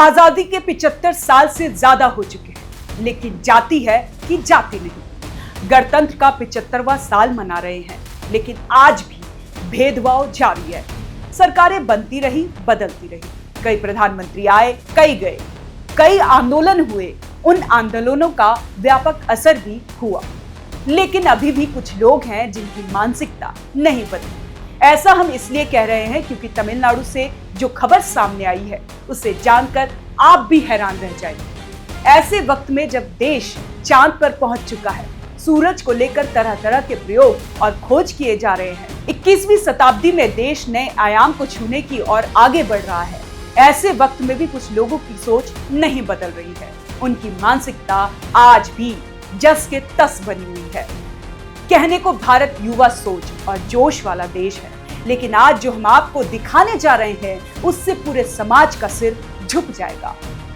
आजादी के 75 साल से ज्यादा हो चुके हैं, लेकिन जाति है कि जाति नहीं। गणतंत्र का 75वां साल मना रहे हैं, लेकिन आज भी भेदभाव जारी है। सरकारें बनती रही, बदलती रही, कई प्रधानमंत्री आए, कई गए, कई आंदोलन हुए, उन आंदोलनों का व्यापक असर भी हुआ, लेकिन अभी भी कुछ लोग हैं जिनकी मानसिकता नहीं बदली। ऐसा हम इसलिए कह रहे हैं क्योंकि तमिलनाडु से जो खबर सामने आई है उसे जानकर आप भी हैरान रह जाएंगे। ऐसे वक्त में जब देश चांद पर पहुंच चुका है, सूरज को लेकर तरह तरह के प्रयोग और खोज किए जा रहे हैं, 21वीं शताब्दी में देश नए आयाम को छूने की ओर आगे बढ़ रहा है, ऐसे वक्त में भी कुछ लोगों की सोच नहीं बदल रही है। उनकी मानसिकता आज भी जस के तस बनी हुई है। कहने को भारत युवा सोच और जोश वाला देश है, लेकिन आज जो हम आपको दिखाने जा रहे हैं उससे पूरे समाज का सिर झुक जाएगा।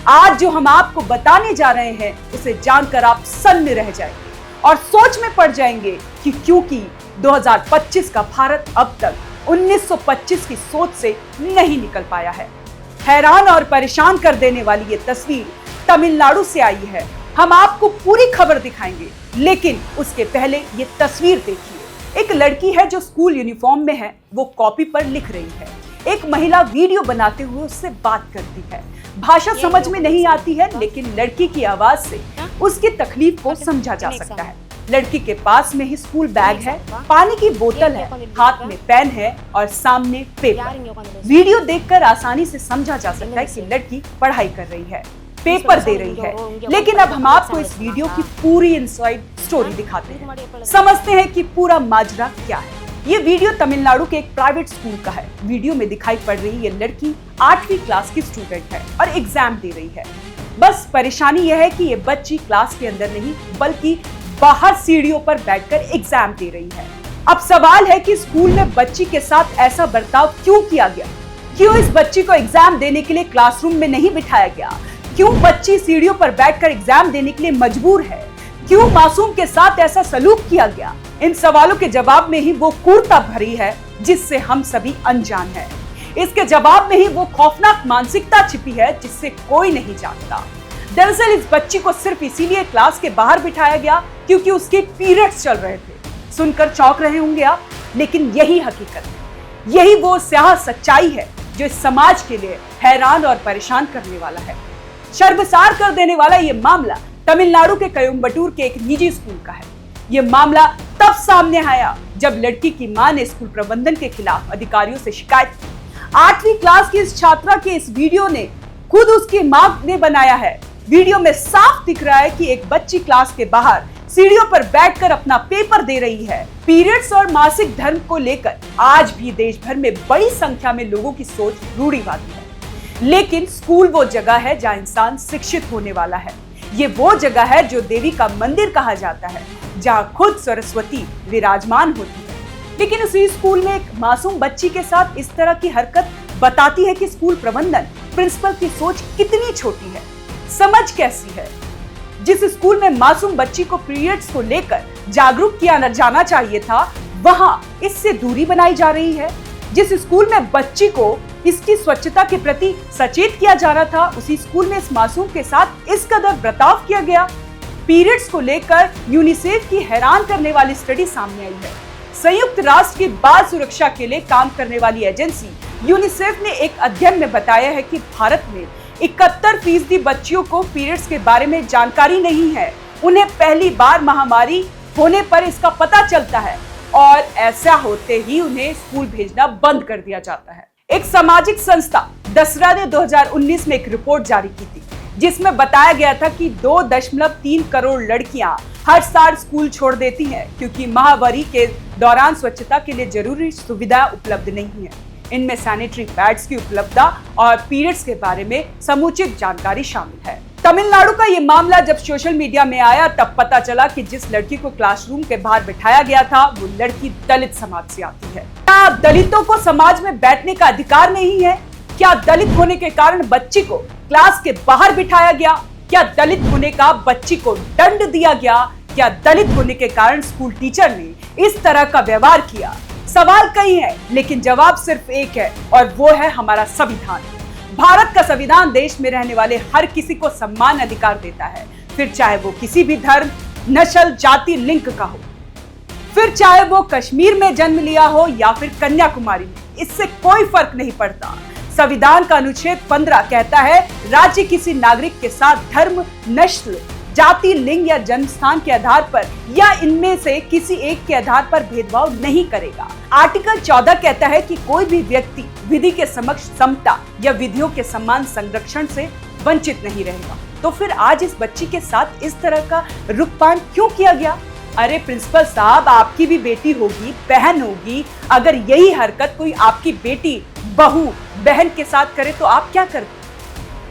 आज जो हम आपको बताने जा रहे हैं उसे जानकर आप सन्न रह जाएंगे और सोच में पड़ जाएंगे कि क्योंकि 2025 का भारत अब तक 1925 की सोच से नहीं निकल पाया है। हैरान और परेशान कर देने वाली ये तस्वीर तमिलनाडु से आई है। हम आपको पूरी खबर दिखाएंगे, लेकिन उसके पहले ये तस्वीर देखिए। एक लड़की है जो स्कूल यूनिफॉर्म में है, वो कॉपी पर लिख रही है। एक महिला वीडियो बनाते हुए उससे बात करती है। भाषा समझ में नहीं आती है, लेकिन लड़की की आवाज से उसकी तकलीफ को समझा जा सकता है। लड़की के पास में ही स्कूल बैग है, पानी की बोतल है, हाथ में पेन है और सामने पेपर। वीडियो देखकर आसानी से समझा जा सकता है कि लड़की पढ़ाई कर रही है, पेपर दे रही है। लेकिन अब हम आपको इस वीडियो की पूरी इनसाइड स्टोरी दिखाते हैं, समझते हैं कि पूरा माजरा क्या है। ये वीडियो तमिलनाडु के एक प्राइवेट स्कूल का है। वीडियो में दिखाई पड़ रही ये लड़की 8वीं क्लास की स्टूडेंट है और एग्जाम दे रही है। बस परेशानी यह है कि ये बच्ची क्लास के अंदर नहीं बल्कि बाहर सीढ़ियों पर बैठकर एग्जाम दे रही है। अब सवाल है कि स्कूल में बच्ची के साथ ऐसा बर्ताव क्यों किया गया? क्यों इस बच्ची को एग्जाम देने के लिए क्लासरूम में नहीं बिठाया गया? क्यों बच्ची सीढ़ियों पर बैठकर एग्जाम देने के लिए मजबूर है? क्यों मासूम के साथ ऐसा सलूक किया गया? इन सवालों के जवाब में ही वो क्रूरता भरी है जिससे हम सभी अनजान हैं। इसके जवाब में ही वो खौफनाक मानसिकता छिपी है जिससे कोई नहीं जानता। दरअसल इस बच्ची को सिर्फ इसीलिए क्लास के बाहर बिठाया गया क्योंकि उसके पीरियड्स चल रहे थे। सुनकर चौंक रहे होंगे आप, लेकिन यही हकीकत है, यही वो स्याह सच्चाई है जो इस समाज के लिए हैरान और परेशान करने वाला है। शर्मसार कर देने वाला ये मामला तमिलनाडु के कोयम्बटूर के एक निजी स्कूल का है। ये मामला तब सामने आया जब लड़की की मां ने स्कूल प्रबंधन के खिलाफ अधिकारियों से शिकायत की। 8वीं क्लास की इस छात्रा के इस वीडियो ने खुद उसकी मां ने बनाया है। वीडियो में साफ दिख रहा है कि एक बच्ची क्लास के बाहर सीढ़ियों पर बैठकर अपना पेपर दे रही है। पीरियड्स और मासिक धर्म को लेकर आज भी देश भर में बड़ी संख्या में लोगों की सोच रूढ़िवादी है, लेकिन स्कूल वो जगह है जहाँ इंसान शिक्षित होने वाला है। ये वो जगह है जो देवी का मंदिर कहा जाता है, जहाँ खुद सरस्वती विराजमान होती है। लेकिन उसी स्कूल में एक मासूम बच्ची के साथ इस तरह की हरकत बताती है कि स्कूल प्रबंधन, प्रिंसिपल की सोच कितनी छोटी है, समझ कैसी है। जिस स्कूल में मासूम बच्ची को पीरियड्स को लेकर जागरूक किया जाना चाहिए था, वहाँ इससे दूरी बनाई जा रही है। जिस स्कूल में बच्ची को इसकी स्वच्छता के प्रति सचेत किया जा रहा था, उसी स्कूल में इस मासूम के साथ इस कदर बर्ताव किया गया। पीरियड्स को लेकर यूनिसेफ की हैरान करने वाली स्टडी सामने आई है। संयुक्त राष्ट्र की बाल सुरक्षा के लिए काम करने वाली एजेंसी यूनिसेफ ने एक अध्ययन में बताया है कि भारत में 71% बच्चियों को पीरियड्स के बारे में जानकारी नहीं है। उन्हें पहली बार महामारी होने पर इसका पता चलता है और ऐसा होते ही उन्हें स्कूल भेजना बंद कर दिया जाता है। एक सामाजिक संस्था दसरा ने 2019 में एक रिपोर्ट जारी की थी, जिसमें बताया गया था कि 2.3 करोड़ लड़कियां हर साल स्कूल छोड़ देती हैं क्योंकि महामारी के दौरान स्वच्छता के लिए जरूरी सुविधा उपलब्ध नहीं है। इनमें सैनिटरी पैड्स की उपलब्धता और पीरियड्स के बारे में समुचित जानकारी शामिल है। तमिलनाडु का ये मामला जब सोशल मीडिया में आया तब पता चला कि जिस लड़की को क्लासरूम के बाहर बिठाया गया था वो लड़की दलित समाज से आती है। क्या दलितों को समाज में बैठने का अधिकार नहीं है? क्या दलित होने के कारण बच्ची को क्लास के बाहर बिठाया गया? क्या दलित होने का बच्ची को दंड दिया गया? क्या दलित होने के कारण स्कूल टीचर ने इस तरह का व्यवहार किया? सवाल कई है, लेकिन जवाब सिर्फ एक है और वो है हमारा संविधान। भारत का संविधान देश में रहने वाले हर किसी को समान अधिकार देता है, फिर चाहे वो किसी भी धर्म, नस्ल, जाति, लिंग का हो, फिर चाहे वो कश्मीर में जन्म लिया हो या फिर कन्याकुमारी में, इससे कोई फर्क नहीं पड़ता। संविधान का अनुच्छेद 15 कहता है राज्य किसी नागरिक के साथ धर्म, नस्ल, जाति, लिंग या जन्म स्थान के आधार पर या इनमें से किसी एक के आधार पर भेदभाव नहीं करेगा। आर्टिकल 14 कहता है कि कोई भी व्यक्ति विधि के समक्ष समता या विधियों के समान संरक्षण से वंचित नहीं रहेगा। तो फिर आज इस बच्ची के साथ इस तरह का रुखपान क्यों किया गया? अरे प्रिंसिपल साहब, आपकी भी बेटी होगी, बहन होगी, अगर यही हरकत कोई आपकी बेटी, बहू, बहन के साथ करे तो आप क्या करते?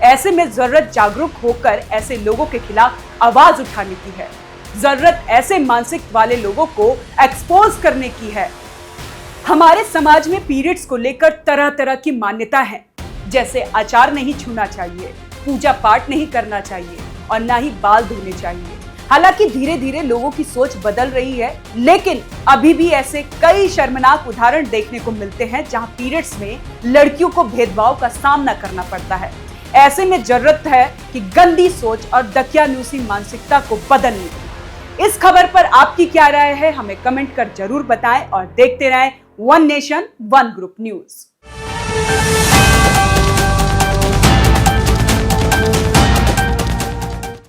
ऐसे में जरूरत जागरूक होकर ऐसे लोगों के खिलाफ आवाज उठाने की है। जरूरत ऐसे मानसिक वाले लोगों को एक्सपोज करने की है। हमारे समाज में पीरियड्स को लेकर तरह तरह की मान्यता है, जैसे आचार नहीं छूना चाहिए, पूजा पाठ नहीं करना चाहिए और ना ही बाल धोने चाहिए। हालांकि धीरे धीरे लोगों की सोच बदल रही है, लेकिन अभी भी ऐसे कई शर्मनाक उदाहरण देखने को मिलते हैं जहां पीरियड्स में लड़कियों को भेदभाव का सामना करना पड़ता है। ऐसे में जरूरत है कि गंदी सोच और दकियानूसी मानसिकता को बदलने की। इस खबर पर आपकी क्या राय है, हमें कमेंट कर जरूर बताएं और देखते रहें one nation one group news.